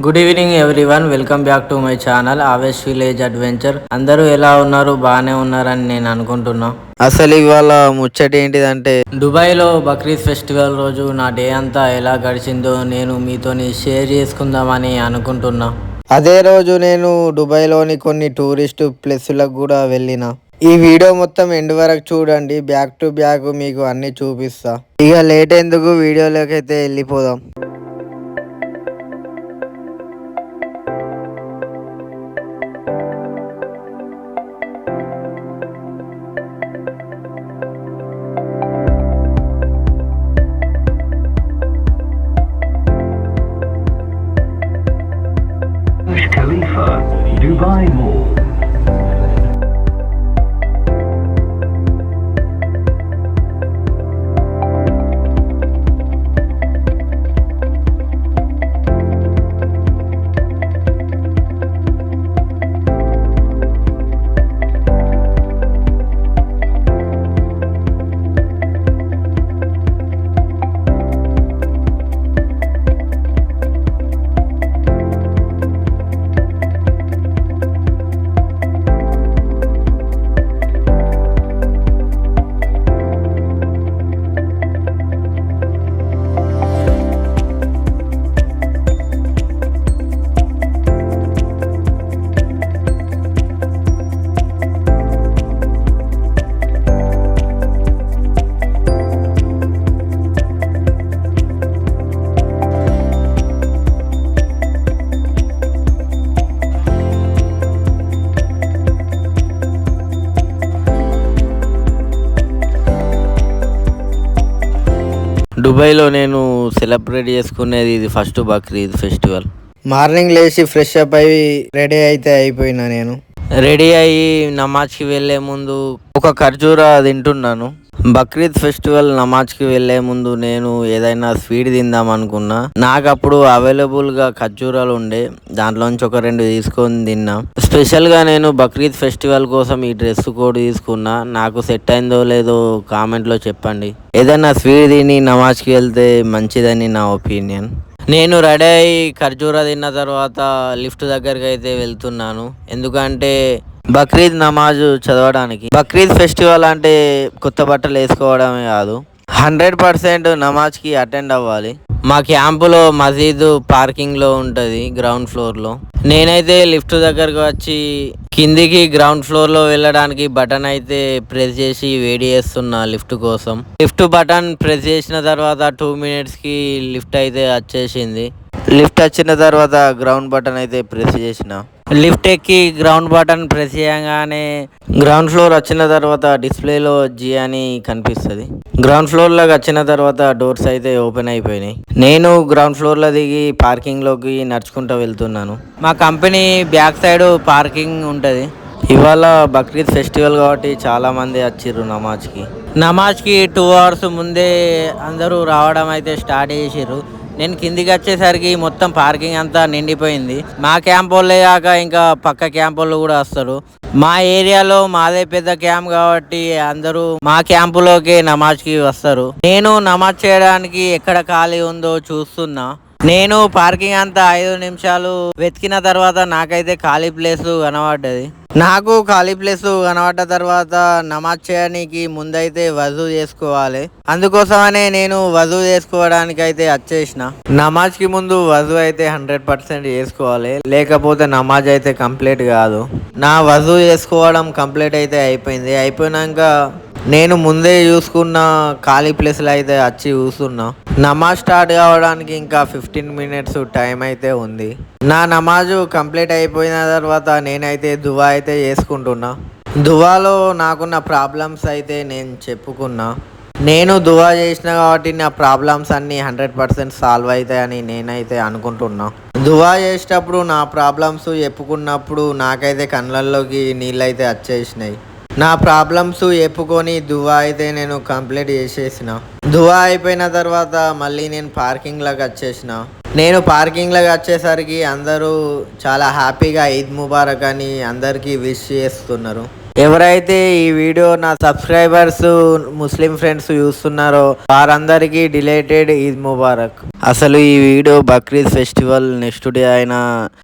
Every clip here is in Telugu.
Good evening everyone, welcome back to my channel Avesh village adventure. అందరూ ఎలా ఉన్నారు? బాగానే ఉన్నారని నేను అనుకుంటున్నా. అసలు ఇవాళ ముచ్చట ఏంటిదంటే, దుబాయ్లో బక్రీద్ ఫెస్టివల్ రోజు నా డే అంతా ఎలా గడిచిందో నేను మీతోని షేర్ చేసుకుందామని అనుకుంటున్నా. అదే రోజు నేను దుబాయ్లోని కొన్ని టూరిస్ట్ ప్లేసులకు కూడా వెళ్ళిన. ఈ వీడియో మొత్తం ఎండ్ వరకు చూడండి, బ్యాక్ టు బ్యాక్ మీకు అన్ని చూపిస్తా. ఇక లేట్ ఎందుకు, వీడియోలోకి అయితే వెళ్ళిపోదాం. Khalifa, Dubai Mall. దుబాయ్లో నేను సెలబ్రేట్ చేసుకునేది ఇది ఫస్ట్ బక్రీద్ ఫెస్టివల్. మార్నింగ్ లేచి ఫ్రెష్ అప్ అయ్యి రెడీ అయితే అయిపోయినా. నేను రెడీ అయ్యి నమాజ్కి వెళ్ళే ముందు ఒక ఖర్జూరా తింటున్నాను. బక్రీద్ ఫెస్టివల్ నమాజ్కి వెళ్ళే ముందు నేను ఏదైనా స్వీట్ తిందాం అనుకున్నా. నాకు అప్పుడు అవైలబుల్గా ఖర్జూరాలు ఉండే, దాంట్లోంచి ఒక 2 తీసుకొని తిన్నా. స్పెషల్గా నేను బక్రీద్ ఫెస్టివల్ కోసం ఈ డ్రెస్ కోడ్ తీసుకున్నా. నాకు సెట్ అయిందో లేదో కామెంట్లో చెప్పండి. ఏదైనా స్వీట్ తిని నమాజ్కి వెళ్తే మంచిదని నా ఒపీనియన్. నేను రెడీ అయ్యి ఖర్జూరా తిన్న తర్వాత లిఫ్ట్ దగ్గరికి అయితే వెళ్తున్నాను. ఎందుకంటే బక్రీద్ నమాజ్ చదవడానికి. బక్రీద్ ఫెస్టివల్ అంటే కొత్త బట్టలు వేసుకోవడమే కాదు, 100% నమాజ్కి అటెండ్ అవ్వాలి. మా క్యాంపులో మసీదు పార్కింగ్లో ఉంటుంది, గ్రౌండ్ ఫ్లోర్లో. నేనైతే లిఫ్ట్ దగ్గరకు వచ్చి కిందికి గ్రౌండ్ ఫ్లోర్లో వెళ్ళడానికి బటన్ అయితే ప్రెస్ చేసి వెయిట్ చేస్తున్నా లిఫ్ట్ కోసం. లిఫ్ట్ బటన్ ప్రెస్ చేసిన తర్వాత 2 మినిట్స్కి లిఫ్ట్ అయితే వచ్చేసింది. లిఫ్ట్ వచ్చిన తర్వాత గ్రౌండ్ బటన్ అయితే ప్రెస్ చేసిన. లిఫ్ట్ ఎక్కి గ్రౌండ్ బటన్ ప్రెస్ చేయగానే గ్రౌండ్ ఫ్లోర్ వచ్చిన తర్వాత డిస్ప్లేలో జీ అని కనిపిస్తుంది. గ్రౌండ్ ఫ్లోర్లోకి వచ్చిన తర్వాత డోర్స్ అయితే ఓపెన్ అయిపోయినాయి. నేను గ్రౌండ్ ఫ్లోర్లో దిగి పార్కింగ్లోకి నడుచుకుంటూ వెళ్తున్నాను. మా కంపెనీ బ్యాక్ సైడ్ పార్కింగ్ ఉంటుంది. ఇవాళ బక్రీద్ ఫెస్టివల్ కాబట్టి చాలామంది వచ్చిర్రు నమాజ్కి 2 అవర్స్ ముందే అందరూ రావడం అయితే స్టార్ట్ చేసిర్రు. నేను కిందికి వచ్చేసరికి మొత్తం పార్కింగ్ అంతా నిండిపోయింది. మా క్యాంప్ వాళ్ళే కాక ఇంకా పక్క క్యాంప్ వాళ్ళు కూడా వస్తారు. మా ఏరియాలో మాదే పెద్ద క్యాంప్ కాబట్టి అందరూ మా క్యాంపులోకి నమాజ్కి వస్తారు. నేను నమాజ్ చేయడానికి ఎక్కడ ఖాళీ ఉందో చూస్తున్నా. నేను పార్కింగ్ అంతా 5 నిమిషాలు వెతికిన తర్వాత నాకైతే ఖాళీ ప్లేస్ కనబడ్డది. నాకు ఖాళీ ప్లేస్ కనబడ్డ తర్వాత నమాజ్ చేయడానికి ముందైతే వజూ చేసుకోవాలి. అందుకోసమనే నేను వజూ చేసుకోవడానికి అయితే వచ్చేసిన. నమాజ్కి ముందు వజూ అయితే 100% చేసుకోవాలి, లేకపోతే నమాజ్ అయితే కంప్లీట్ కాదు. నా వజూ చేసుకోవడం కంప్లీట్ అయితే అయిపోయింది. అయిపోయినాక నేను ముందే చూసుకున్న ఖాళీ ప్లేస్లో అయితే వచ్చి చూస్తున్నా. నమాజ్ స్టార్ట్ కావడానికి ఇంకా 15 మినిట్స్ టైం అయితే ఉంది. నా నమాజు కంప్లీట్ అయిపోయిన తర్వాత నేనైతే దువా అయితే చేసుకుంటున్నా. దువాలో నాకున్న ప్రాబ్లమ్స్ అయితే నేను చెప్పుకున్నా. నేను దువా చేసిన కాబట్టి నా ప్రాబ్లమ్స్ అన్నీ 100% సాల్వ్ అవుతాయని నేనైతే అనుకుంటున్నా. దువా చేసేటప్పుడు నా ప్రాబ్లమ్స్ చెప్పుకున్నప్పుడు నాకైతే కళ్ళల్లోకి నీళ్ళు అయితే వచ్చేసినాయి. నా ప్రాబ్లమ్స్ చెప్పుకొని దువా అయితే నేను కంప్లీట్ చేసేసిన. దువా అయిపోయిన తర్వాత మళ్ళీ నేను పార్కింగ్లోకి వచ్చేసిన. నేను పార్కింగ్లోకి వచ్చేసరికి అందరూ చాలా హ్యాపీగా ఈద్ ముబారక్ అని అందరికీ విష్ చేస్తున్నారు. ఎవరైతే ఈ వీడియో నా సబ్స్క్రైబర్స్ ముస్లిం ఫ్రెండ్స్ చూస్తున్నారో వారందరికీ డిలేటెడ్ ఈద్ ముబారక్. అసలు ఈ video Bakrid festival next day అయినా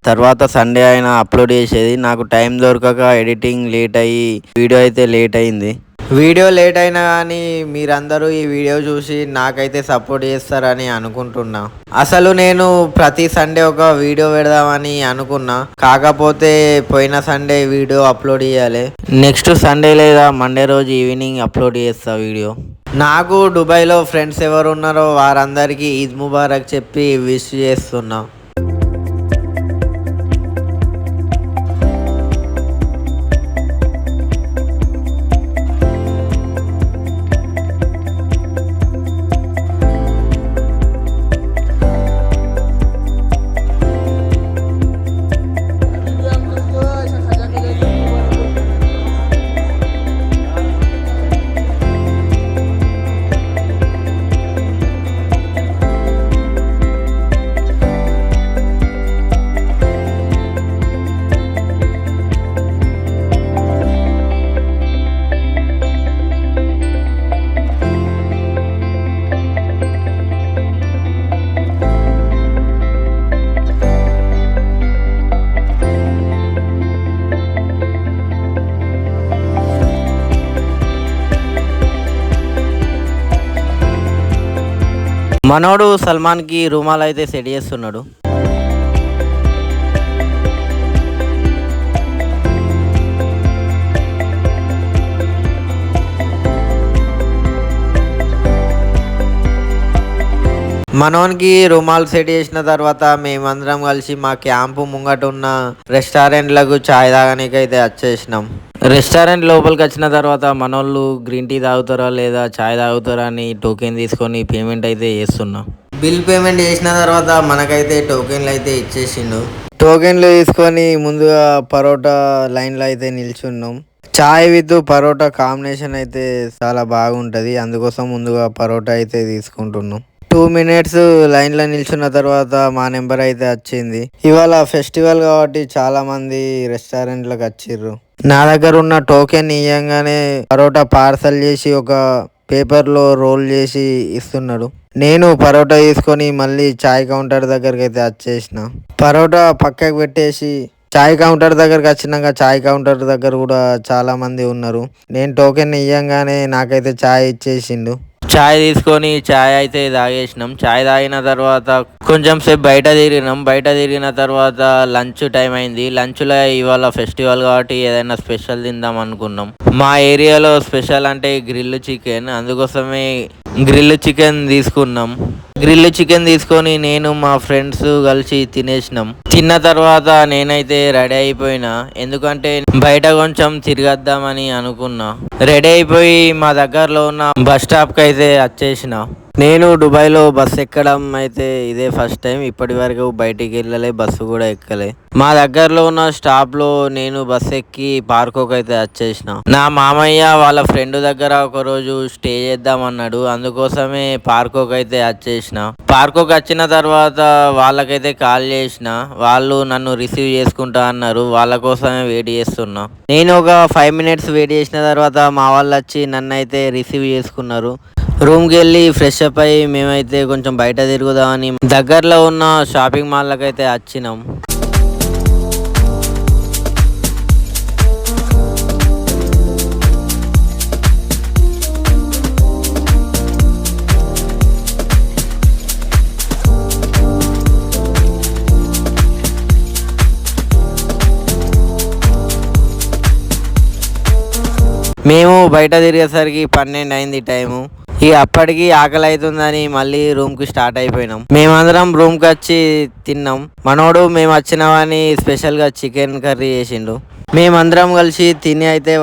తర్వాత సండే అయినా అప్లోడ్ చేసేది. నాకు టైం దొరకక ఎడిటింగ్ లేట్ అయ్యి వీడియో అయితే లేట్ అయింది. వీడియో లేట్ అయినా కానీ మీరందరూ ఈ వీడియో చూసి నాకైతే సపోర్ట్ చేస్తారని అనుకుంటున్నా. అసలు నేను ప్రతి సండే ఒక వీడియో పెడదామని అనుకున్నా, కాకపోతే పోయిన సండే వీడియో అప్లోడ్ చేయాలి. నెక్స్ట్ సండే లేదా మండే రోజు ఈవినింగ్ అప్లోడ్ చేస్తా వీడియో. నాకు దుబాయ్లో ఫ్రెండ్స్ ఎవరు ఉన్నారో వారందరికీ ఈద్ ముబారక్ చెప్పి విష్ చేస్తున్నా. మనోడు సల్మాన్కి రూమాలు అయితే సెట్ చేస్తున్నాడు. మనోనికి రుమాల్ సెట్ చేసిన తర్వాత మేమందరం కలిసి మా క్యాంపు ముంగట ఉన్న రెస్టారెంట్లకు చాయ్ తాగడానికి అయితే వచ్చేసినాం. రెస్టారెంట్ లోపలికి వచ్చిన తర్వాత మనోళ్ళు గ్రీన్ టీ తాగుతారా లేదా చాయ్ తాగుతారా అని టోకెన్ తీసుకొని పేమెంట్ అయితే చేస్తున్నాం. బిల్ పేమెంట్ చేసిన తర్వాత మనకైతే టోకెన్లు అయితే ఇచ్చేసిండు. టోకెన్లు తీసుకొని ముందుగా పరోటా లైన్లో అయితే నిల్చున్నాం. చాయ్ విత్ పరోటా కాంబినేషన్ అయితే చాలా బాగుంటుంది, అందుకోసం ముందుగా పరోటా అయితే తీసుకుంటున్నాం. 2 minutes లైన్లో నిల్చున్న తర్వాత మా నెంబర్ అయితే వచ్చింది. ఇవాళ ఫెస్టివల్ కాబట్టి చాలా మంది రెస్టారెంట్లకు వచ్చిర్రు. నా దగ్గర ఉన్న టోకెన్ ఇవ్వగానే పరోటా పార్సల్ చేసి ఒక పేపర్లో రోల్ చేసి ఇస్తున్నాడు. నేను పరోటా తీసుకొని మళ్ళీ చాయ్ కౌంటర్ దగ్గరికి అయితే వచ్చేసిన. పరోటా పక్కకు పెట్టేసి చాయ్ కౌంటర్ దగ్గరకు వచ్చినాక చాయ్ కౌంటర్ దగ్గర కూడా చాలా మంది ఉన్నారు. నేను టోకెన్ ఇవ్వగానే నాకైతే చాయ్ ఇచ్చేసిండు. చాయ్ తీసుకొని చాయ్ అయితే తాగేసినాం. చాయ్ తాగిన తర్వాత కొంచెం సేపు బయట తిరిగిన తర్వాత లంచ్ టైం అయింది. లంచ్లో ఇవాళ ఫెస్టివల్ కాబట్టి ఏదైనా స్పెషల్ తిందాం అనుకున్నాం. మా ఏరియాలో స్పెషల్ అంటే గ్రిల్ చికెన్, అందుకోసమే గ్రిల్ చికెన్ తీసుకున్నాం. గ్రిల్ చికెన్ తీసుకొని నేను మా ఫ్రెండ్స్ కలిసి తినేసినాం. తిన్న తర్వాత నేనైతే రెడీ అయిపోయినా, ఎందుకంటే బయట కొంచెం తిరగద్దామని అనుకున్నా. రెడీ అయిపోయి మా దగ్గరలో ఉన్న బస్ స్టాప్కి అయితే వచ్చేసిన. నేను దుబాయ్లో బస్సు ఎక్కడం అయితే ఇదే ఫస్ట్ టైం. ఇప్పటి వరకు బయటికి వెళ్ళలే, బస్సు కూడా ఎక్కలే. మా దగ్గరలో ఉన్న స్టాప్లో నేను బస్సు ఎక్కి పార్కోకి అయితే వచ్చేసిన. నా మామయ్య వాళ్ళ ఫ్రెండ్ దగ్గర ఒకరోజు స్టే చేద్దామన్నాడు, అందుకోసమే పార్కోకి అయితే వచ్చేసిన. పార్కోకి వచ్చిన తర్వాత వాళ్ళకైతే కాల్ చేసిన, వాళ్ళు నన్ను రిసీవ్ చేసుకుంటా అన్నారు. వాళ్ళ కోసమే వెయిట్ చేస్తున్నా. నేను ఒక 5 minutes వెయిట్ చేసిన తర్వాత మా వాళ్ళు వచ్చి నన్ను అయితే రిసీవ్ చేసుకున్నారు. రూమ్కి వెళ్ళి ఫ్రెష్ అప్ అయ్యి మేమైతే కొంచెం బయట తిరుగుదామని దగ్గరలో ఉన్న షాపింగ్ మాల్కి అయితే వచ్చినాం. మేము బయట తిరిగేసరికి 12 అయింది టైము. ఇక అప్పటికి ఆకలి అవుతుందని మళ్ళీ రూమ్కి స్టార్ట్ అయిపోయినాం. మేమందరం రూమ్కి వచ్చి తిన్నాం. మనోడు మేము వచ్చినామని స్పెషల్గా చికెన్ కర్రీ చేసిండు. మేమందరం కలిసి తిని అయితే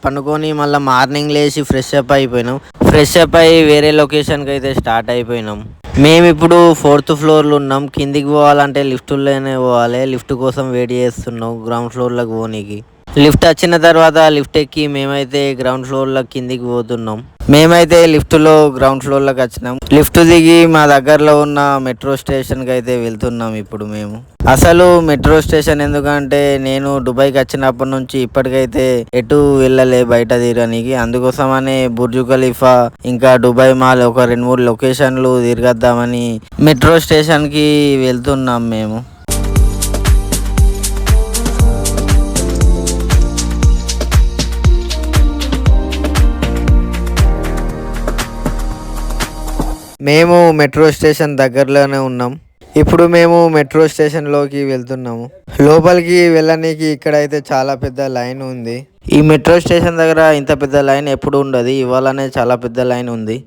పండుకొని మళ్ళీ మార్నింగ్ లేచి ఫ్రెష్ అప్ అయిపోయినాం. ఫ్రెష్ అప్ అయ్యి వేరే లొకేషన్కి అయితే స్టార్ట్ అయిపోయినాం. మేము ఇప్పుడు 4th floorలో ఉన్నాం. కిందికి పోవాలంటే లిఫ్ట్లోనే పోవాలి. లిఫ్ట్ కోసం వెయిట్ చేస్తున్నాం గ్రౌండ్ ఫ్లోర్లోకి పోనీకి. లిఫ్ట్ వచ్చిన తర్వాత లిఫ్ట్ ఎక్కి మేమైతే గ్రౌండ్ ఫ్లోర్లో కిందికి పోతున్నాం. మేమైతే లిఫ్ట్లో గ్రౌండ్ ఫ్లోర్లోకి వచ్చినాం. లిఫ్ట్ దిగి మా దగ్గరలో ఉన్న మెట్రో స్టేషన్కి అయితే వెళ్తున్నాం ఇప్పుడు మేము. అసలు మెట్రో స్టేషన్ ఎందుకంటే నేను దుబాయ్కి వచ్చినప్పటి నుంచి ఇప్పటికైతే ఎటు వెళ్ళలే బయట తిరగడానికి. అందుకోసమనే బుర్జు ఖలీఫా ఇంకా దుబాయ్ మాల్ ఒక 2-3 లొకేషన్లు తిరగద్దామని మెట్రో స్టేషన్కి వెళ్తున్నాం మేము. మేము మెట్రో స్టేషన్ దగ్గరలోనే ఉన్నాం. ఇప్పుడు మేము మెట్రో స్టేషన్లోకి వెళ్తున్నాము. లోపలికి వెళ్ళడానికి ఇక్కడైతే చాలా పెద్ద లైన్ ఉంది. ఈ మెట్రో స్టేషన్ దగ్గర ఇంత పెద్ద లైన్ ఎప్పుడు ఉండదు, ఇవాళనే చాలా పెద్ద లైన్ ఉంది.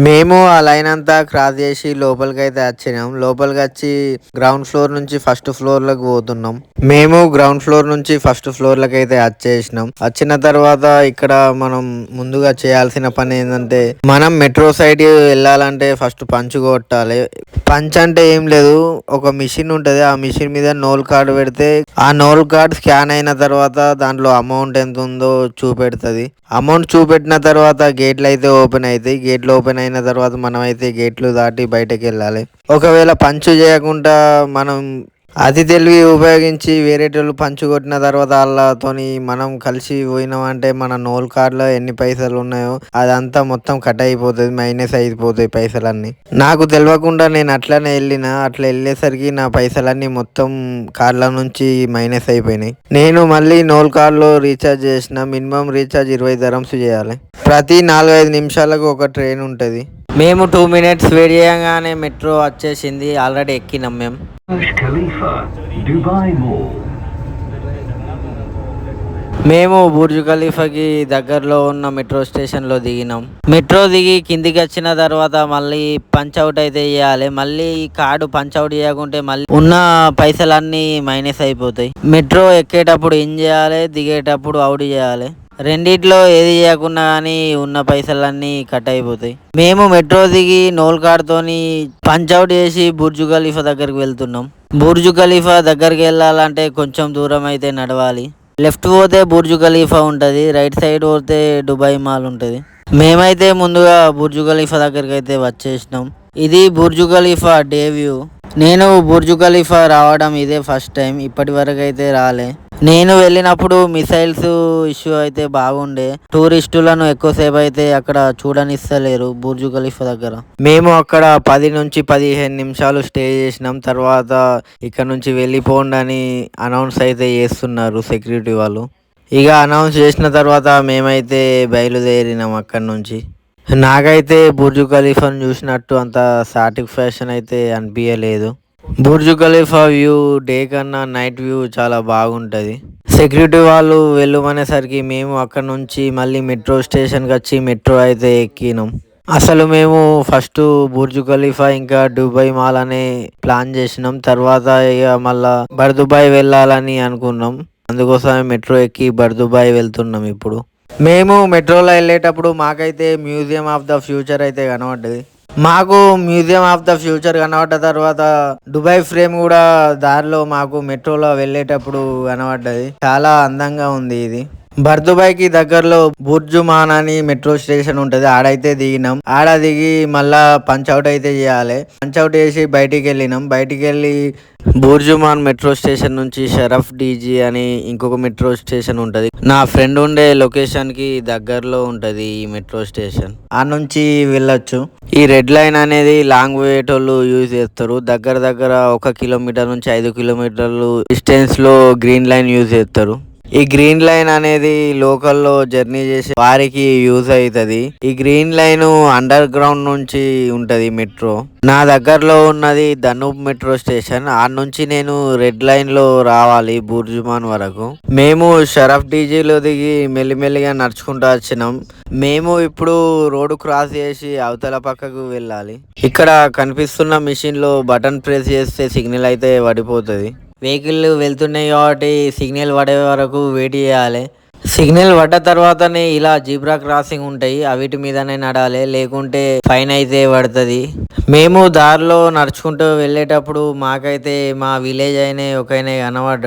మేము ఆ లైన్ అంతా క్రాస్ చేసి లోపలికి అయితే వచ్చినాం. లోపలికి వచ్చి గ్రౌండ్ ఫ్లోర్ నుంచి ఫస్ట్ ఫ్లోర్లకు పోతున్నాం. మేము గ్రౌండ్ ఫ్లోర్ నుంచి ఫస్ట్ ఫ్లోర్లకు అయితే వచ్చేసినాం. వచ్చిన తర్వాత ఇక్కడ మనం ముందుగా చేయాల్సిన పని ఏంటంటే, మనం మెట్రో సైడ్ వెళ్ళాలంటే ఫస్ట్ పంచ్ కొట్టాలి. పంచ్ అంటే ఏం లేదు, ఒక మిషన్ ఉంటుంది. ఆ మిషన్ మీద నోల్ కార్డ్ పెడితే ఆ నోల్ కార్డ్ స్కాన్ అయిన తర్వాత దాంట్లో అమౌంట్ ఎంత ఉందో చూపెడుతుంది. అమౌంట్ చూపెట్టిన తర్వాత గేట్లు అయితే ఓపెన్ అవుతాయి. గేట్లు ఓపెన్ అయిన తర్వాత మనం అయితే గేట్లు దాటి బయటకు వెళ్ళాలి. ఒకవేళ పంచు చేయకుండా మనం అతి తెలివి ఉపయోగించి వేరేటోళ్ళు పంచు కొట్టిన తర్వాత వాళ్ళతోని మనం కలిసి పోయినామంటే మన నోల్ కార్డులో ఎన్ని పైసలు ఉన్నాయో అదంతా మొత్తం కట్ అయిపోతుంది, మైనస్ అయిపోతాయి పైసలన్నీ. నాకు తెలియకుండా నేను అట్లనే వెళ్ళిన. అట్లా వెళ్ళేసరికి నా పైసలన్నీ మొత్తం కార్డుల నుంచి మైనస్ అయిపోయినాయి. నేను మళ్ళీ నోల్ కార్డులో రీఛార్జ్ చేసిన. మినిమం రీఛార్జ్ 20 dirhams చేయాలి. ప్రతి 4-5 నిమిషాలకు ఒక ట్రైన్ ఉంటుంది. మేము 2 minutes వెయిట్ చేయగానే మెట్రో వచ్చేసింది. ఆల్రెడీ ఎక్కినాం మేము. Burj Khalifa, Dubai Mall. మేము బుర్జ్ ఖలీఫాకి దగ్గరలో ఉన్న మెట్రో స్టేషన్లో దిగినాం. మెట్రో దిగి కిందికి వచ్చిన తర్వాత మళ్ళీ పంచ్ అవుట్ అయితే చేయాలి. మళ్ళీ కార్డు పంచ్ అవుట్ చేయకుంటే మళ్ళీ ఉన్న పైసలన్నీ మైనస్ అయిపోతాయి. మెట్రో ఎక్కేటప్పుడు ఇన్ చేయాలి, దిగేటప్పుడు అవుట్ చేయాలి. రెండిట్లో ఏది చేయకుండా కానీ ఉన్న పైసలన్నీ కట్ అయిపోతాయి. మేము మెట్రో దిగి నోల్ కార్డ్తోని పంచ్ అవుట్ చేసి బుర్జ్ ఖలీఫా దగ్గరికి వెళ్తున్నాం. బుర్జ్ ఖలీఫా దగ్గరికి వెళ్ళాలంటే కొంచెం దూరం అయితే నడవాలి. లెఫ్ట్ పోతే బుర్జ్ ఖలీఫా ఉంటుంది, రైట్ సైడ్ పోతే దుబాయ్ మాల్ ఉంటుంది. మేమైతే ముందుగా బుర్జ్ ఖలీఫా దగ్గరికి అయితే వచ్చేసినాం. ఇది బుర్జ్ ఖలీఫా డే వ్యూ. నేను బుర్జ్ ఖలీఫా రావడం ఇదే ఫస్ట్ టైం, ఇప్పటి వరకు అయితే రాలే. నేను వెళ్ళినప్పుడు మిసైల్స్ ఇష్యూ అయితే బాగుండే. టూరిస్టులను ఎక్కువసేపు అయితే అక్కడ చూడనిస్తలేరు బుర్జ్ ఖలీఫా దగ్గర. మేము అక్కడ 10 నుంచి 15 నిమిషాలు స్టే చేసినాం. తర్వాత ఇక్కడ నుంచి వెళ్ళిపోండి అని అనౌన్స్ అయితే చేస్తున్నారు సెక్యూరిటీ వాళ్ళు. ఇక అనౌన్స్ చేసిన తర్వాత మేమైతే బయలుదేరినాం అక్కడి నుంచి. నాకైతే బుర్జ్ ఖలీఫాను చూసినట్టు అంత సాటిస్ఫాక్షన్ అయితే అనిపించలేదు. బుర్జ్ ఖలీఫా వ్యూ డే కన్నా నైట్ వ్యూ చాలా బాగుంటుంది. సెక్యూరిటీ వాళ్ళు వెళ్ళమనేసరికి మేము అక్కడ నుంచి మళ్ళీ మెట్రో స్టేషన్కి వచ్చి మెట్రో అయితే ఎక్కినాం. అసలు మేము ఫస్ట్ బుర్జ్ ఖలీఫా ఇంకా దుబాయ్ మాల్ అనే ప్లాన్ చేసినాం. తర్వాత ఇక మళ్ళా బర్దుబాయ్ వెళ్ళాలని అనుకున్నాం. అందుకోసమే మెట్రో ఎక్కి బర్దుబాయ్ వెళ్తున్నాం ఇప్పుడు. మేము మెట్రోలో వెళ్ళేటప్పుడు మాకైతే మ్యూజియం ఆఫ్ ద ఫ్యూచర్ అయితే కనబడ్డది. మాకు మ్యూజియం ఆఫ్ ద ఫ్యూచర్ కనబడ్డ తర్వాత దుబాయ్ ఫ్రేమ్ కూడా దారిలో మాకు మెట్రోలో వెళ్ళేటప్పుడు కనబడ్డది. చాలా అందంగా ఉంది ఇది. బర్దుబాయ్కి దగ్గరలో బుర్జుమాన్ అని మెట్రో స్టేషన్ ఉంటుంది. ఆడైతే దిగినాం. ఆడ దిగి మళ్ళా పంచ్అవుట్ అయితే చేయాలి. పంచ్అవుట్ చేసి బయటికి వెళ్ళినాం. బయటికి వెళ్ళి బుర్జుమాన్ మెట్రో స్టేషన్ నుంచి షరఫ్ డీజీ అని ఇంకొక మెట్రో స్టేషన్ ఉంటుంది. నా ఫ్రెండ్ ఉండే లొకేషన్ కి దగ్గరలో ఉంటది ఈ మెట్రో స్టేషన్. ఆ నుంచి వెళ్ళొచ్చు. ఈ రెడ్ లైన్ అనేది లాంగ్ పోయేటోళ్ళు యూజ్ చేస్తారు. దగ్గర దగ్గర 1 కిలోమీటర్ నుంచి 5 కిలోమీటర్లు డిస్టెన్స్ లో గ్రీన్ లైన్ యూజ్ చేస్తారు. ఈ గ్రీన్ లైన్ అనేది లోకల్లో జర్నీ చేసే వారికి యూజ్ అవుతుంది. ఈ గ్రీన్ లైన్ అండర్ గ్రౌండ్ నుంచి ఉంటది మెట్రో. నా దగ్గరలో ఉన్నది ధనూబ్ మెట్రో స్టేషన్. ఆ నుంచి నేను రెడ్ లైన్ లో రావాలి బుర్జుమాన్ వరకు. మేము షరఫ్ డీజీలో దిగి మెల్లిమెల్లిగా నడుచుకుంటూ వచ్చినాం. మేము ఇప్పుడు రోడ్డు క్రాస్ చేసి అవతల పక్కకు వెళ్ళాలి. ఇక్కడ కనిపిస్తున్న మిషన్ లో బటన్ ప్రెస్ చేస్తే సిగ్నల్ అయితే పడిపోతుంది. వెహికల్ వెళ్తున్నాయి కాబట్టి సిగ్నల్ పడే వరకు వెయిట్ చేయాలి. సిగ్నల్ పడ్డ తర్వాతనే ఇలా జీబ్రా క్రాసింగ్ ఉంటాయి, అవిటి మీదనే నడాలి, లేకుంటే ఫైన్ అయితే పడుతుంది. మేము దారిలో నడుచుకుంటూ వెళ్ళేటప్పుడు మాకైతే మా విలేజ్ అయినే ఒకనే కనబడ్డ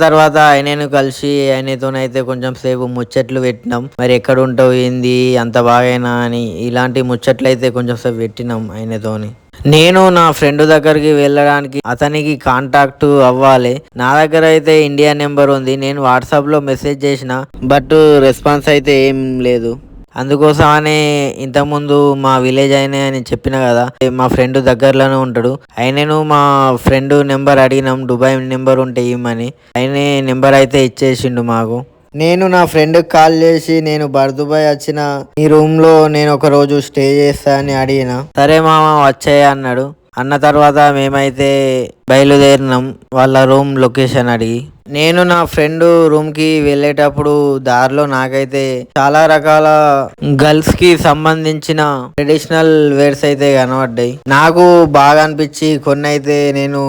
తర్వాత ఆయనను కలిసి ఆయనతోనైతే కొంచెం సేపు ముచ్చట్లు పెట్టినాం. మరి ఎక్కడ ఉంటావు, ఏంది, అంత బాగైనా అని ఇలాంటి ముచ్చట్లు అయితే కొంచెం సేపు పెట్టినాం ఆయనతోని. నేను నా ఫ్రెండ్ దగ్గరికి వెళ్ళడానికి అతనికి కాంటాక్ట్ అవ్వాలి. నా దగ్గర అయితే ఇండియా నెంబర్ ఉంది. నేను వాట్సాప్లో మెసేజ్ చేసిన, బట్ రెస్పాన్స్ అయితే ఏం లేదు. అందుకోసమనే ఇంతకుముందు మా విలేజ్ అయినా అని చెప్పిన కదా, మా ఫ్రెండ్ దగ్గరలోనే ఉంటాడు. ఆయనను మా ఫ్రెండ్ నెంబర్ అడిగినాం, దుబాయ్ నెంబర్ ఉంటే ఇమ్మని. ఆయనే నెంబర్ అయితే ఇచ్చేసిండు మాకు. నేను నా ఫ్రెండ్కి కాల్ చేసి, నేను దుబాయ్ వచ్చిన, ఈ రూమ్లో నేను ఒక రోజు స్టే చేస్తా అని అడిగిన. సరే మామ వచ్చాయి అన్నాడు. అన్న తర్వాత మేమైతే బయలుదేరినాం వాళ్ళ రూమ్ లొకేషన్ అడిగి. నేను నా ఫ్రెండ్ రూమ్కి వెళ్ళేటప్పుడు దారిలో నాకైతే చాలా రకాల గర్ల్స్ కి సంబంధించిన ట్రెడిషనల్ వేర్స్ అయితే కనబడ్డాయి. నాకు బాగా అనిపించి కొన్ని అయితే నేను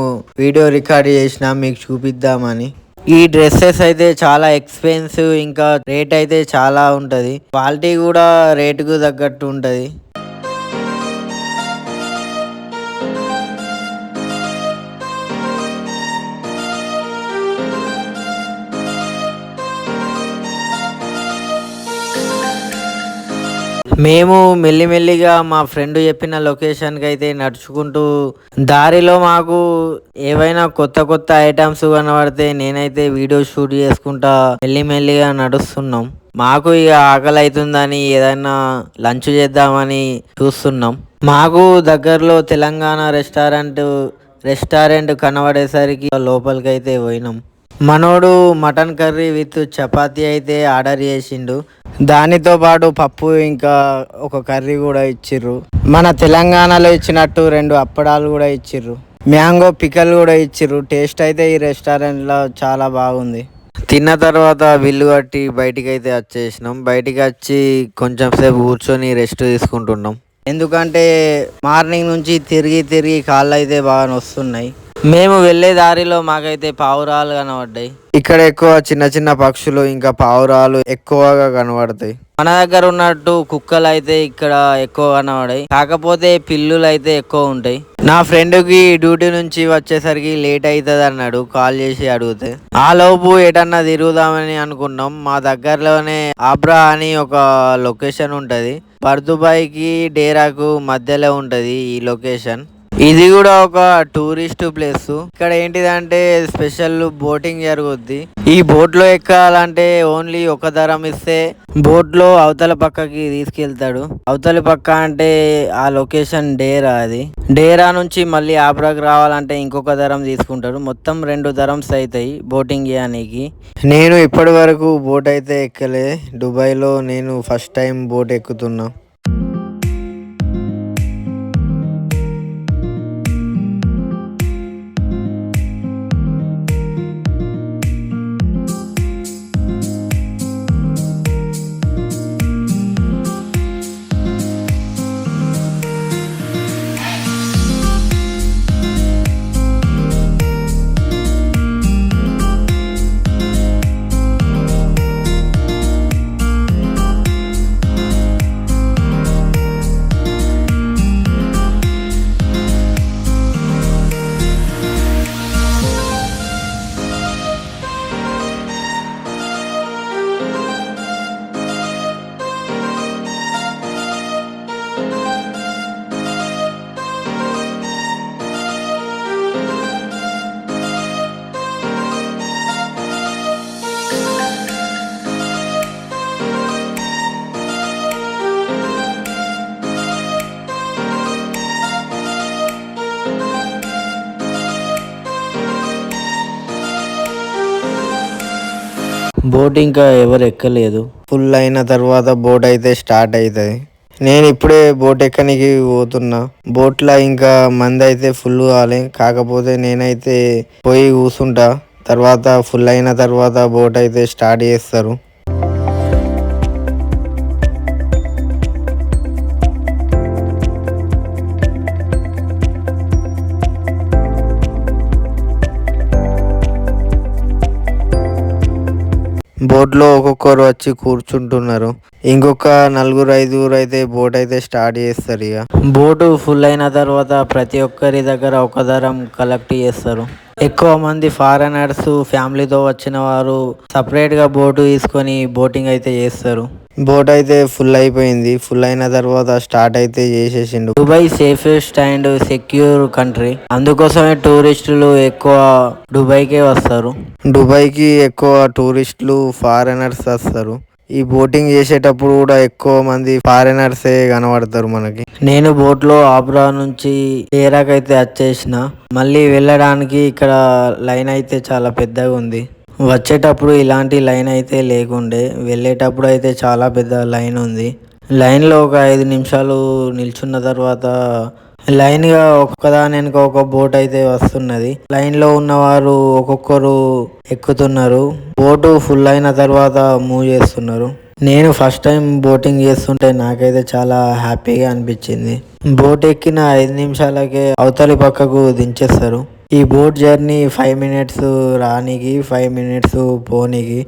వీడియో రికార్డ్ చేసిన మీకు చూపిద్దామని. ఈ డ్రెస్సెస్ అయితే చాలా ఎక్స్పెన్సివ్, ఇంకా రేట్ అయితే చాలా ఉంటుంది, క్వాలిటీ కూడా రేటుకు తగ్గట్టు ఉంటుంది. మేము మెల్లిమెల్లిగా మా ఫ్రెండ్ చెప్పిన లొకేషన్కి అయితే నడుచుకుంటూ, దారిలో మాకు ఏవైనా కొత్త కొత్త ఐటమ్స్ కనబడితే నేనైతే వీడియో షూట్ చేసుకుంటా మెల్లిమెల్లిగా నడుస్తున్నాం. మాకు ఇక ఆకలి అవుతుందని ఏదైనా లంచ్ చేద్దామని చూస్తున్నాం. మాకు దగ్గరలో తెలంగాణ రెస్టారెంట్ కనబడేసరికి లోపలికి అయితే పోయినాం. మనోడు మటన్ కర్రీ విత్ చపాతీ అయితే ఆర్డర్ చేసిండు. దానితో పాటు పప్పు ఇంకా ఒక కర్రీ కూడా ఇచ్చిర్రు. మన తెలంగాణలో ఇచ్చినట్టు 2 అప్పడాలు కూడా ఇచ్చిర్రు. మ్యాంగో పికల్ కూడా ఇచ్చిర్రు. టేస్ట్ అయితే ఈ రెస్టారెంట్లో చాలా బాగుంది. తిన్న తర్వాత బిల్లు కట్టి బయటికి అయితే వచ్చేసినాం. బయటికి వచ్చి కొంచెం సేపు కూర్చొని రెస్ట్ తీసుకుంటున్నాం. ఎందుకంటే మార్నింగ్ నుంచి తిరిగి కాళ్ళు అయితే బాగా నొస్తున్నాయి. మేము వెళ్ళే దారిలో మాకైతే పావురాలు కనబడ్డాయి. ఇక్కడ ఎక్కువ చిన్న చిన్న పక్షులు ఇంకా పావురాలు ఎక్కువగా కనబడతాయి. మన దగ్గర ఉన్నట్టు కుక్కలు అయితే ఇక్కడ ఎక్కువ కనబడాయి, కాకపోతే పిల్లులు అయితే ఎక్కువ ఉంటాయి. నా ఫ్రెండ్ కి డ్యూటీ నుంచి వచ్చేసరికి లేట్ అవుతుంది అన్నాడు కాల్ చేసి అడిగితే. ఆ లోపు ఎటన్నా తిరుగుదామని అనుకున్నాం. మా దగ్గరలోనే ఆబ్రా అని ఒక లొకేషన్ ఉంటది. దుబాయ్కి డేరాకు మధ్యలో ఉంటది ఈ లొకేషన్. ఇది కూడా ఒక టూరిస్ట్ ప్లేస్. ఇక్కడ ఏంటిదంటే స్పెషల్ బోటింగ్ జరుగుద్ది. ఈ బోట్ లో ఎక్కాలంటే ఓన్లీ ఒక ధరం ఇస్తే బోట్ లో అవతల పక్కకి తీసుకెళ్తాడు. అవతల పక్క అంటే ఆ లొకేషన్ డేరా. అది డేరా నుంచి మళ్ళీ ఆబ్రాకి రావాలంటే ఇంకొక ధరం తీసుకుంటాడు. మొత్తం 2 ధరమ్స్ అవుతాయి బోటింగ్ చేయడానికి. నేను ఇప్పటి వరకు బోట్ అయితే ఎక్కలే. దుబాయ్ లో నేను ఫస్ట్ టైం బోట్ ఎక్కుతున్నా. బోట్ ఇంకా ఎవరు ఎక్కలేదు. ఫుల్ అయిన తర్వాత బోట్ అయితే స్టార్ట్ అవుతుంది. నేను ఇప్పుడే బోట్ ఎక్కనికి పోతున్నా. బోట్లో ఇంకా మంది అయితే ఫుల్ కావాలి, కాకపోతే నేనైతే పోయి కూర్చుంటా. తర్వాత ఫుల్ అయిన తర్వాత బోట్ అయితే స్టార్ట్ చేస్తారు. బోట్ లో ఒక్కొక్కరు వచ్చి కూర్చుంటున్నారు. ఇంకొక 4-5 అయితే బోట్ అయితే స్టార్ట్ చేస్తారు. ఇక బోటు ఫుల్ అయిన తర్వాత ప్రతి ఒక్కరి దగ్గర ఒక దరం కలెక్ట్ చేస్తారు. ఎక్కువ మంది ఫారెనర్స్ ఫ్యామిలీతో వచ్చిన వారు సపరేట్ గా బోటు తీసుకొని బోటింగ్ అయితే చేస్తారు. బోట్ అయితే ఫుల్ అయిపోయింది. ఫుల్ అయిన తర్వాత స్టార్ట్ అయితే చేసేసిండు. Dubai safest and secure country, అందుకోసమే టూరిస్టులు ఎక్కువ దుబాయ్కే వస్తారు. దుబాయ్కి ఎక్కువ టూరిస్టులు ఫారెనర్స్ వస్తారు. ఈ బోటింగ్ చేసేటప్పుడు కూడా ఎక్కువ మంది ఫారెనర్సే కనబడతారు మనకి. నేను బోట్ లో ఆబ్రా నుంచి ఏరాకైతే వచ్చేసిన. మళ్ళీ వెళ్ళడానికి ఇక్కడ లైన్ అయితే చాలా పెద్దగా ఉంది. వచ్చేటప్పుడు ఇలాంటి లైన్ అయితే లేకుండే, వెళ్ళేటప్పుడు అయితే చాలా పెద్ద లైన్ ఉంది. లైన్లో ఒక 5 నిమిషాలు నిల్చున్న తర్వాత లైన్గా ఒక్కదాని వెనుక ఒక బోట్ అయితే వస్తున్నది. లైన్లో ఉన్నవారు ఒక్కొక్కరు ఎక్కుతున్నారు. బోటు ఫుల్ అయిన తర్వాత మూవ్ చేస్తున్నారు. నేను ఫస్ట్ టైం బోటింగ్ చేస్తుంటే నాకైతే చాలా హ్యాపీగా అనిపించింది. బోట్ ఎక్కిన 5 నిమిషాలకే అవతలి పక్కకు దించేస్తారు. ఈ బోట్ జర్నీ 5 మినిట్స్ రానికి, 5 మినిట్స్ పోనీకి,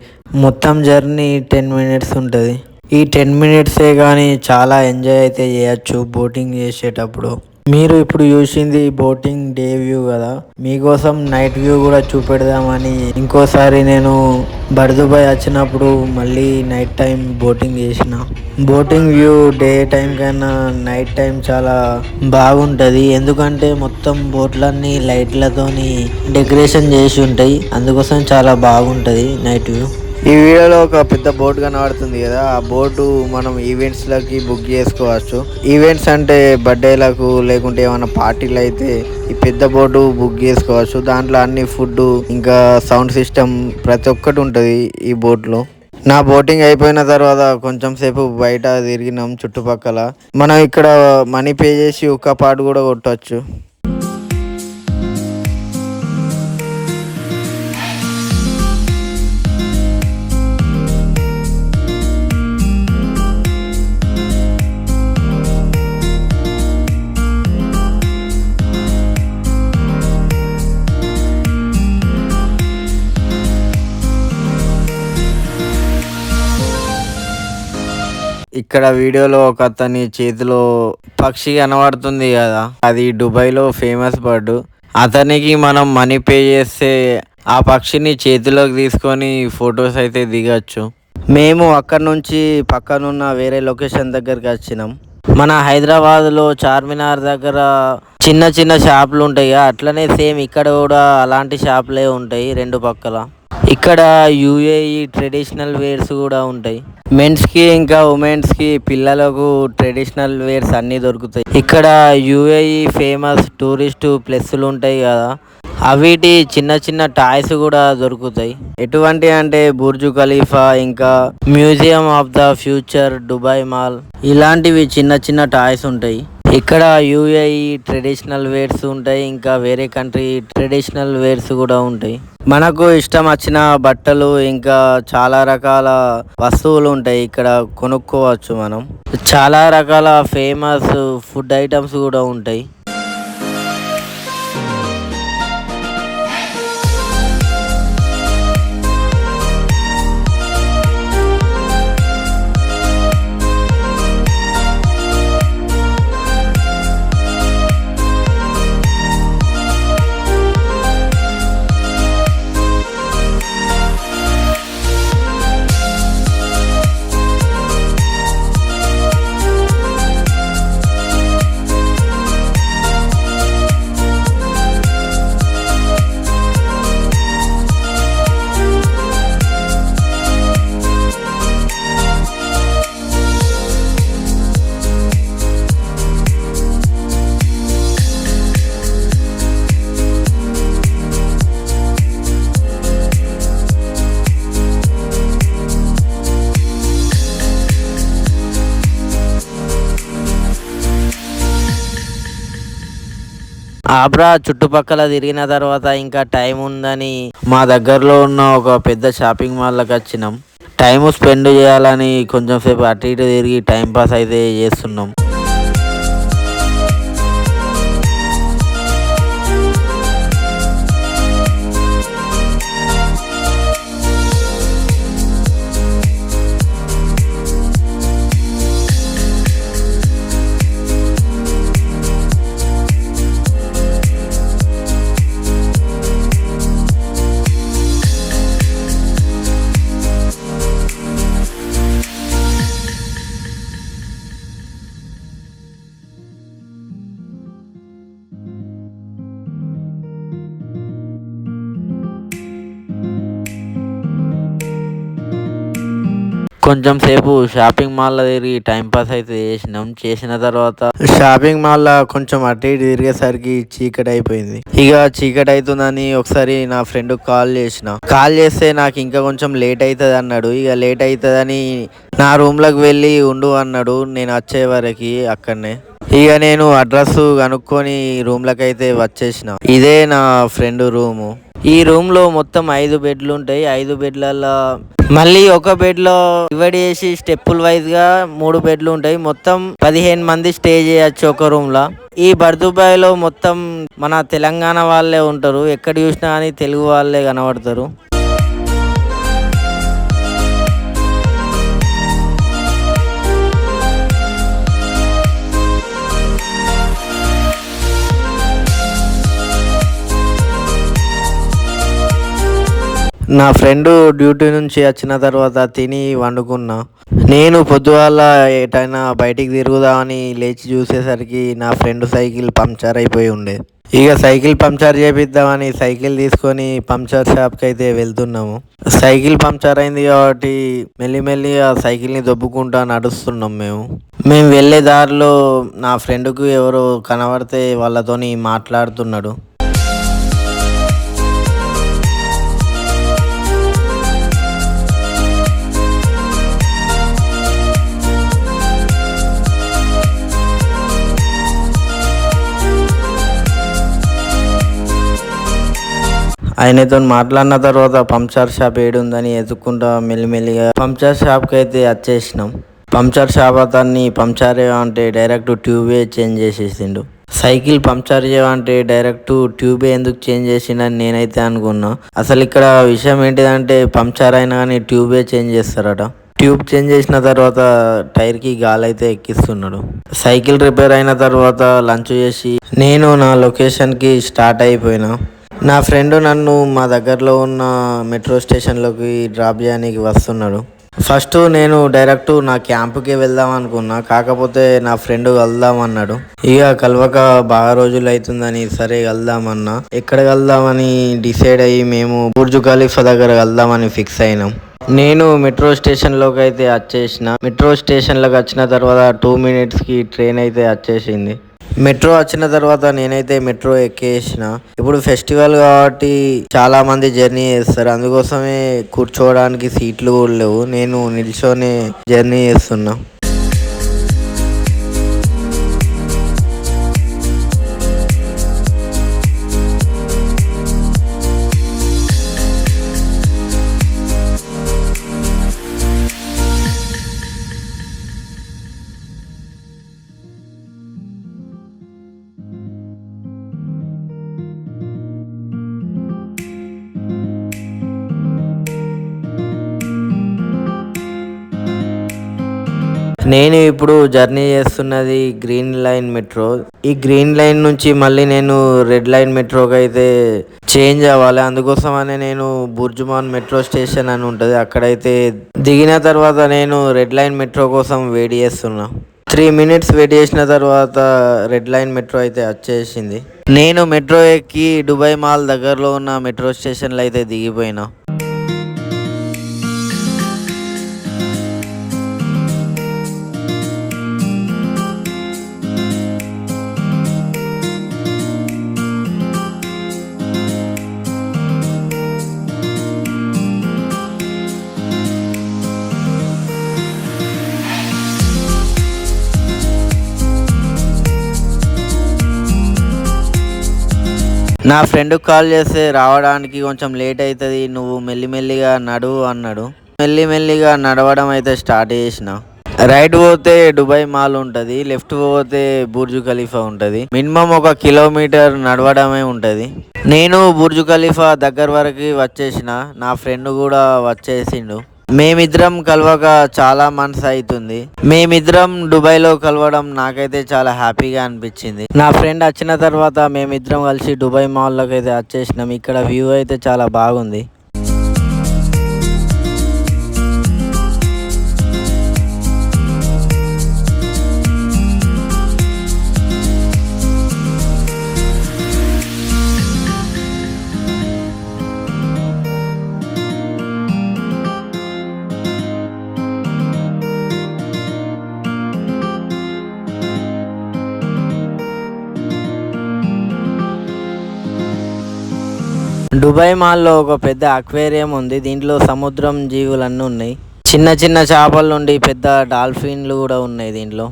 మొత్తం జర్నీ 10 మినిట్స్ ఉంటుంది. ఈ 10 మినిట్సే కానీ చాలా ఎంజాయ్ అయితే చేయొచ్చు బోటింగ్ చేసేటప్పుడు. మీరు ఇప్పుడు చూసింది బోటింగ్ డే వ్యూ కదా, మీకోసం నైట్ వ్యూ కూడా చూపెడదామని ఇంకోసారి నేను బర్దుబాయ్ వచ్చినప్పుడు మళ్ళీ నైట్ టైం బోటింగ్ చేసిన. బోటింగ్ వ్యూ డే టైం కన్నా నైట్ టైం చాలా బాగుంటుంది. ఎందుకంటే మొత్తం బోట్లన్నీ లైట్లతోని డెకరేషన్ చేసి ఉంటాయి, అందుకోసం చాలా బాగుంటుంది నైట్ వ్యూ. ఈ వీడియోలో ఒక పెద్ద బోట్ కనబడుతుంది కదా, ఆ బోటు మనం ఈవెంట్స్ లకి బుక్ చేసుకోవచ్చు. ఈవెంట్స్ అంటే బర్త్డేలకు లేకుంటే ఏమైనా పార్టీలు అయితే ఈ పెద్ద బోటు బుక్ చేసుకోవచ్చు. దాంట్లో అన్ని ఫుడ్ ఇంకా సౌండ్ సిస్టమ్ ప్రతి ఒక్కటి ఉంటుంది ఈ బోట్లో. నా బోటింగ్ అయిపోయిన తర్వాత కొంచెం సేపు బయట తిరిగినాం చుట్టుపక్కల. మనం ఇక్కడ మనీ పే చేసి ఒక్క పాటు కూడా కొట్టవచ్చు. ఇక్కడ వీడియోలో ఒక అతని చేతిలో పక్షి కనబడుతుంది కదా, అది దుబాయ్లో ఫేమస్ బర్డ్. అతనికి మనం మనీ పే చేస్తే ఆ పక్షిని చేతిలోకి తీసుకొని ఫొటోస్ అయితే దిగచ్చు. మేము అక్కడ నుంచి పక్కనున్న వేరే లొకేషన్ దగ్గరికి వచ్చినాం. మన హైదరాబాద్లో చార్మినార్ దగ్గర చిన్న చిన్న షాపులు ఉంటాయి, అట్లనే సేమ్ ఇక్కడ కూడా అలాంటి షాపులే ఉంటాయి రెండు పక్కల. ఇక్కడ యూఏఈ ట్రెడిషనల్ వేర్స్ కూడా ఉంటాయి. మెన్స్కి ఇంకా ఉమెన్స్కి పిల్లలకు ట్రెడిషనల్ వేర్స్ అన్నీ దొరుకుతాయి. ఇక్కడ యూఏఈ ఫేమస్ టూరిస్ట్ ప్లేసులు ఉంటాయి కదా, అవిటి చిన్న చిన్న టాయ్స్ కూడా దొరుకుతాయి. ఎటువంటి అంటే బుర్జు ఖలీఫా, ఇంకా museum of the future, Dubai mall, ఇలాంటివి చిన్న చిన్న టాయ్స్ ఉంటాయి. ఇక్కడ యూఏఈ ట్రెడిషనల్ వేర్స్ ఉంటాయి, ఇంకా వేరే కంట్రీ ట్రెడిషనల్ వేర్స్ కూడా ఉంటాయి. మనకు ఇష్టం వచ్చిన బట్టలు ఇంకా చాలా రకాల వస్తువులు ఉంటాయి, ఇక్కడ కొనుక్కోవచ్చు. మనం చాలా రకాల ఫేమస్ ఫుడ్ ఐటమ్స్ కూడా ఉంటాయి. ఆబ్రా చుట్టుపక్కల తిరిగిన తర్వాత ఇంకా టైం ఉందని మా దగ్గరలో ఉన్న ఒక పెద్ద షాపింగ్ మాల్కి వచ్చినాం. టైం స్పెండ్ చేయాలని కొంచెం సేపు అటు ఇటు తిరిగి టైం పాస్ అయితే చేస్తున్నాం. కొంచెం సేపు షాపింగ్ మాల్లో తిరిగి టైం పాస్ అయితే చేసినాం. చేసిన తర్వాత షాపింగ్ మాల్లో కొంచెం అటు ఇటు తిరిగేసరికి చీకటి అయిపోయింది. ఇక చీకటి అవుతుందని ఒకసారి నా ఫ్రెండ్ కాల్ చేస్తే నాకు ఇంకా కొంచెం లేట్ అవుతుంది అన్నాడు. ఇక లేట్ అవుతుందని నా రూమ్లోకి వెళ్ళి ఉండు అన్నాడు. నేను వచ్చే వరకు అక్కడనే ఇక నేను అడ్రస్ కనుక్కొని రూమ్లోకి అయితే వచ్చేసిన. ఇదే నా ఫ్రెండ్ రూము. ఈ రూమ్ లో మొత్తం 5 బెడ్లు ఉంటాయి. 5 బెడ్లలో మళ్ళీ ఒక బెడ్ లో డివైడ్ చేసి స్టెప్పుల వైజ్ గా 3 బెడ్లు ఉంటాయి. మొత్తం 15 మంది స్టే చేయొచ్చు ఒక రూమ్ లో. ఈ బర్దుబాయ్ లో మొత్తం మన తెలంగాణ వాళ్ళే ఉంటారు. ఎక్కడ చూసినా కానీ తెలుగు వాళ్ళే కనబడతారు. నా ఫ్రెండ్ డ్యూటీ నుంచి వచ్చిన తర్వాత తిని వండుకున్నా. నేను పొద్దుగాల ఎటైనా బయటికి తిరుగుదామని లేచి చూసేసరికి నా ఫ్రెండ్ సైకిల్ పంక్చర్ అయిపోయి ఉండే. ఇక సైకిల్ పంక్చర్ చేపిద్దామని సైకిల్ తీసుకొని పంక్చర్ షాప్కి అయితే వెళ్తున్నాము. సైకిల్ పంక్చర్ అయింది కాబట్టి మెల్లిమెల్లిగా సైకిల్ని దొబ్బుకుంటా నడుస్తున్నాం. మేము వెళ్ళే దారిలో నా ఫ్రెండ్కు ఎవరో కనబడితే వాళ్ళతోని మాట్లాడుతున్నాడు. ఆయనతో మాట్లాడిన తర్వాత పంక్చర్ షాప్ ఏడుందని ఎత్తుకుంటా మెల్లిమెల్లిగా పంక్చర్ షాప్కి అయితే వచ్చేసినాం. పంక్చర్ షాప్ అతన్ని పంక్చర్ అంటే డైరెక్ట్ ట్యూబే చేంజ్ చేసేసిండు. సైకిల్ పంక్చర్ చేయమంటే డైరెక్ట్ ట్యూబే ఎందుకు చేంజ్ చేసిండని నేనైతే అనుకున్నా. అసలు ఇక్కడ విషయం ఏంటిదంటే పంక్చర్ అయినా కానీ ట్యూబే చేంజ్ చేస్తారట. ట్యూబ్ చేంజ్ చేసిన తర్వాత టైర్కి గాలి అయితే ఎక్కిస్తున్నాడు. సైకిల్ రిపేర్ అయిన తర్వాత లంచ్ చేసి నేను నా లొకేషన్కి స్టార్ట్ అయిపోయినా. నా ఫ్రెండ్ నన్ను మా దగ్గరలో ఉన్న మెట్రో స్టేషన్లోకి డ్రాప్ చేయడానికి వస్తున్నాడు. ఫస్ట్ నేను డైరెక్ట్ నా క్యాంపుకి వెళ్దాం అనుకున్నా. కాకపోతే నా ఫ్రెండ్ కలుద్దామన్నాడు. ఇక కలవక బాగా రోజులు అవుతుందని సరే కలుద్దామన్నా. ఎక్కడ కలుద్దామని డిసైడ్ అయ్యి మేము బుర్జు ఖలీఫా దగ్గర కలుద్దామని ఫిక్స్ అయినాం. నేను మెట్రో స్టేషన్లోకి అయితే వచ్చేసిన. మెట్రో స్టేషన్లోకి వచ్చిన తర్వాత 2 minutesకి ట్రైన్ అయితే వచ్చేసింది. మెట్రో వచ్చిన తర్వాత నేనైతే మెట్రో ఎక్కేసిన. ఇప్పుడు ఫెస్టివల్ కాబట్టి చాలా మంది జర్నీ చేస్తారు. అందుకోసమే కూర్చోవడానికి సీట్లు కూడా లేవు. నేను నిల్చొని జర్నీ చేస్తున్నా. నేను ఇప్పుడు జర్నీ చేస్తున్నది గ్రీన్ లైన్ మెట్రో. ఈ గ్రీన్ లైన్ నుంచి మళ్ళీ నేను రెడ్ లైన్ మెట్రోకి అయితే చేంజ్ అవ్వాలి. అందుకోసమనే నేను బుర్జుమాన్ మెట్రో స్టేషన్ అని ఉంటుంది అక్కడైతే దిగిన తర్వాత నేను రెడ్ లైన్ మెట్రో కోసం వెయిట్ చేస్తున్నా. 3 minutes వెయిట్ చేసిన తర్వాత రెడ్ లైన్ మెట్రో అయితే వచ్చేసింది. నేను మెట్రో ఎక్కి దుబాయ్ మాల్ దగ్గరలో ఉన్న మెట్రో స్టేషన్లో అయితే దిగిపోయినా. నా ఫ్రెండ్కి కాల్ చేస్తే రావడానికి కొంచెం లేట్ అవుతుంది, నువ్వు మెల్లిమెల్లిగా నడువు అన్నాడు. మెల్లిమెల్లిగా నడవడం అయితే స్టార్ట్ చేసిన. రైట్ పోతే దుబాయ్ మాల్ ఉంటుంది, లెఫ్ట్ పోతే బుర్జు ఖలీఫా ఉంటుంది. మినిమం 1 kilometer నడవడమే ఉంటుంది. నేను బుర్జు ఖలీఫా దగ్గర వరకు వచ్చేసిన. నా ఫ్రెండ్ కూడా వచ్చేసిండు. మేమిద్దరం కలవక చాలా మంత్స్ అవుతుంది. మేమిద్దరం దుబాయ్లో కలవడం నాకైతే చాలా హ్యాపీగా అనిపించింది. నా ఫ్రెండ్ వచ్చిన తర్వాత మేమిద్దరం కలిసి దుబాయ్ మాల్లోకి అయితే వచ్చేసినాం. ఇక్కడ వ్యూ అయితే చాలా బాగుంది. దుబాయ్ మాల్లో ఒక పెద్ద అక్వేరియం ఉంది. దీంట్లో సముద్రం జీవులన్నీ ఉన్నాయి. చిన్న చిన్న చేపల నుండి పెద్ద డాల్ఫిన్లు కూడా ఉన్నాయి దీంట్లో.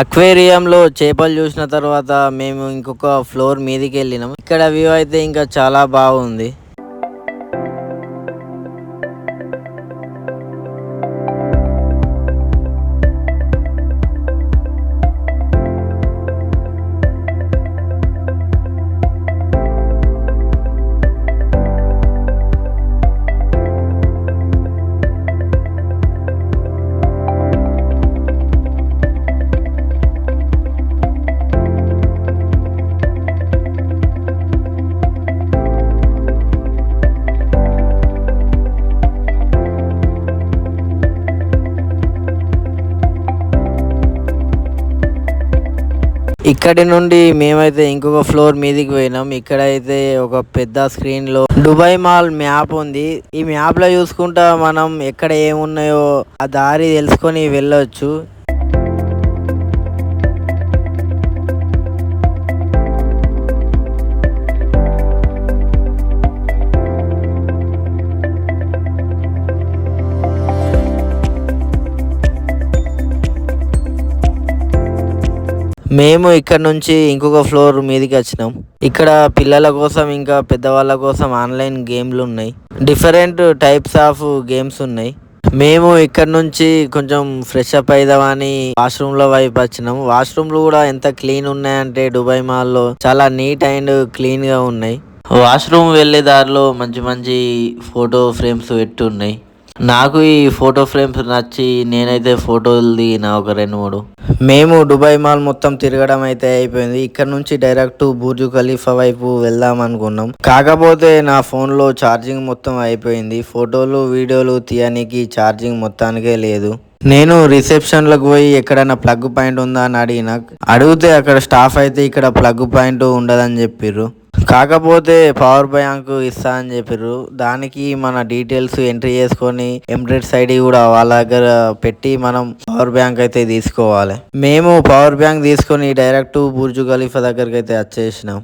అక్వేరియంలో చేపలు చూసిన తర్వాత మేము ఇంకొక ఫ్లోర్ మీదికి వెళ్ళినాం. ఇక్కడ వ్యూ అయితే ఇంకా చాలా బాగుంది. ఇక్కడి నుండి మేమైతే ఇంకొక ఫ్లోర్ మీదికి పోయినాం. ఇక్కడైతే ఒక పెద్ద స్క్రీన్ లో దుబాయ్ మాల్ మ్యాప్ ఉంది. ఈ మ్యాప్ లో చూసుకుంటా మనం ఎక్కడ ఏమున్నాయో ఆ దారి తెలుసుకొని వెళ్ళొచ్చు. మేము ఇక్కడ నుంచి ఇంకొక ఫ్లోర్ మీదకి వచ్చినాం. ఇక్కడ పిల్లల కోసం ఇంకా పెద్దవాళ్ళ కోసం ఆన్లైన్ గేమ్లు ఉన్నాయి. డిఫరెంట్ టైప్స్ ఆఫ్ గేమ్స్ ఉన్నాయి. మేము ఇక్కడ నుంచి కొంచెం ఫ్రెష్ అప్ అయిదామని వాష్రూమ్ లో వైపు వచ్చినాం. వాష్రూమ్లు కూడా ఎంత క్లీన్ ఉన్నాయంటే దుబాయ్ మాల్లో చాలా నీట్ అండ్ క్లీన్ గా ఉన్నాయి. వాష్రూమ్ వెళ్ళే దారిలో మంచి మంచి ఫోటో ఫ్రేమ్స్ పెట్టి ఉన్నాయి. నాకు ఈ ఫోటో ఫ్రేమ్స్ నచ్చి నేనైతే ఫోటోలు దిగిన ఒక 2-3. మేము దుబాయ్ మాల్ మొత్తం తిరగడం అయితే అయిపోయింది. ఇక్కడ నుంచి డైరెక్ట్ బుర్జ్ ఖలీఫా వైపు వెళ్దాం అనుకున్నాం. కాకపోతే నా ఫోన్ లో ఛార్జింగ్ మొత్తం అయిపోయింది. ఫోటోలు వీడియోలు తీయడానికి ఛార్జింగ్ మొత్తానికే లేదు. నేను రిసెప్షన్ లకు పోయి ఎక్కడైనా ప్లగ్ పాయింట్ ఉందా అని అడిగితే అక్కడ స్టాఫ్ అయితే ఇక్కడ ప్లగ్ పాయింట్ ఉండదని చెప్పిర్రు. కాకపోతే పవర్ బ్యాంక్ ఇస్తా అని చెప్పారు. దానికి మన డీటెయిల్స్ ఎంట్రీ చేసుకొని ఎంబ్రెడ్స్ ఐడి కూడా వాళ్ళ దగ్గర పెట్టి మనం పవర్ బ్యాంక్ అయితే తీసుకోవాలి. మేము పవర్ బ్యాంక్ తీసుకొని డైరెక్ట్ బుర్జ్ ఖలీఫా దగ్గరికి అయితే వచ్చేసినాం.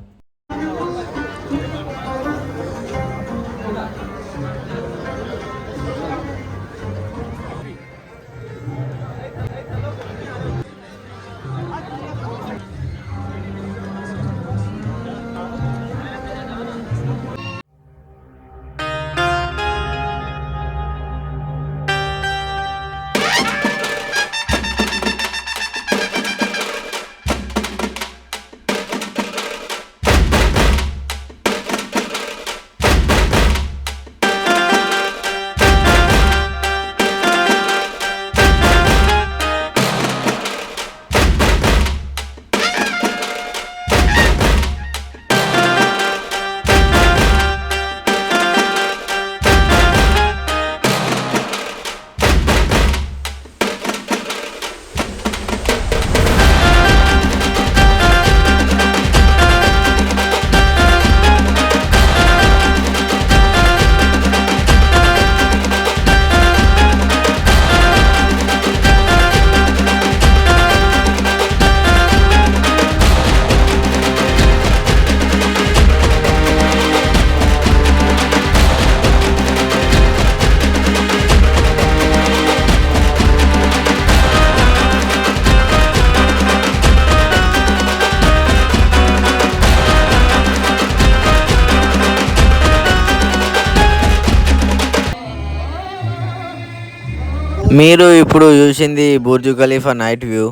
మీరు ఇప్పుడు చూసింది బుర్జు ఖలీఫా నైట్ వ్యూ.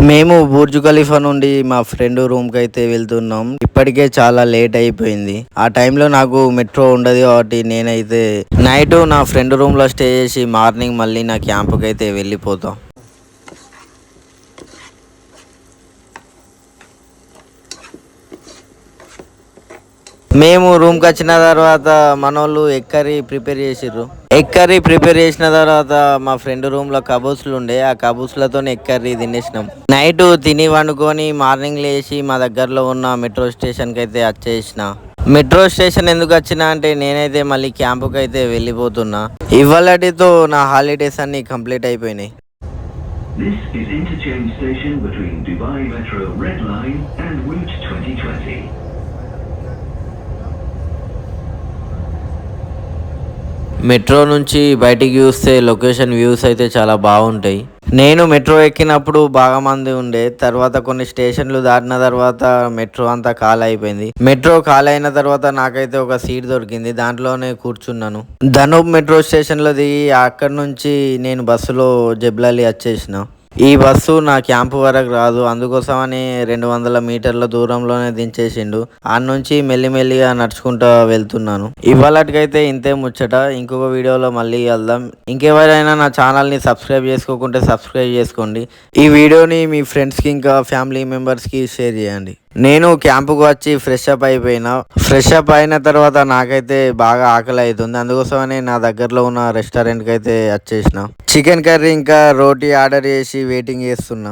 మేము బుర్జు ఖలీఫా నుండి మా ఫ్రెండ్ రూమ్కి అయితే వెళ్తున్నాం. ఇప్పటికే చాలా లేట్ అయిపోయింది. ఆ టైంలో నాకు మెట్రో ఉండదు కాబట్టి నేనైతే నైట్ నా ఫ్రెండ్ రూమ్లో స్టే చేసి మార్నింగ్ మళ్ళీ నా క్యాంప్కి అయితే వెళ్ళిపోతాం. మేము రూమ్కి వచ్చిన తర్వాత మనోళ్ళు ఎగ్ కర్రీ ప్రిపేర్ చేసిర్రు. ఎగ్ కర్రీ ప్రిపేర్ చేసిన తర్వాత మా ఫ్రెండ్ రూమ్లో కబూస్లు ఉండే, ఆ కబూస్లతో ఎగ్ కర్రీ తినేసినాం. నైట్ తిని వండుకొని మార్నింగ్ లేచి మా దగ్గరలో ఉన్న మెట్రో స్టేషన్కి అయితే వచ్చేసిన. మెట్రో స్టేషన్ ఎందుకు వచ్చినా అంటే నేనైతే మళ్ళీ క్యాంపుకి అయితే వెళ్ళిపోతున్నా. ఇవాళటితో నా హాలిడేస్ అన్ని కంప్లీట్ అయిపోయినాయి. This is interchange station between Dubai Metro Red Line and Route 2020. Metro నుంచి బయటికి చూస్తే లొకేషన్ వ్యూస్ అయితే చాలా బాగుంటాయి. నేను మెట్రో ఎక్కినప్పుడు బాగా మంది ఉండే, తర్వాత కొన్ని స్టేషన్లు దాటిన తర్వాత మెట్రో అంతా ఖాళీ అయిపోయింది. మెట్రో ఖాళీ అయిన తర్వాత నాకైతే ఒక సీట్ దొరికింది, దాంట్లోనే కూర్చున్నాను. ధనూబ్ మెట్రో స్టేషన్లో దిగి అక్కడి నుంచి నేను బస్సులో జబ్లాలి వచ్చేసిన. ఈ బస్సు నా క్యాంపు వరకు రాదు, అందుకోసమని 200 మీటర్ల దూరంలోనే దించేసిండు. ఆ నుంచి మెల్లిమెల్లిగా నడుచుకుంటూ వెళ్తున్నాను. ఇవాళకైతే ఇంతే ముచ్చట. ఇంకొక వీడియోలో మళ్ళీ వెళ్దాం. ఇంకెవరైనా నా ఛానల్ని సబ్స్క్రైబ్ చేసుకోకుంటే సబ్స్క్రైబ్ చేసుకోండి. ఈ వీడియోని మీ ఫ్రెండ్స్కి ఇంకా ఫ్యామిలీ మెంబర్స్కి షేర్ చేయండి. నేను క్యాంపుకు వచ్చి ఫ్రెష్ అప్ అయిపోయినా. ఫ్రెష్ అప్ అయిన తర్వాత నాకైతే బాగా ఆకలి అవుతుంది, అందుకోసమని నా దగ్గరలో ఉన్న రెస్టారెంట్కి అయితే వచ్చేసిన. చికెన్ కర్రీ ఇంకా రోటీ ఆర్డర్ చేసి వెయిటింగ్ చేస్తున్నా.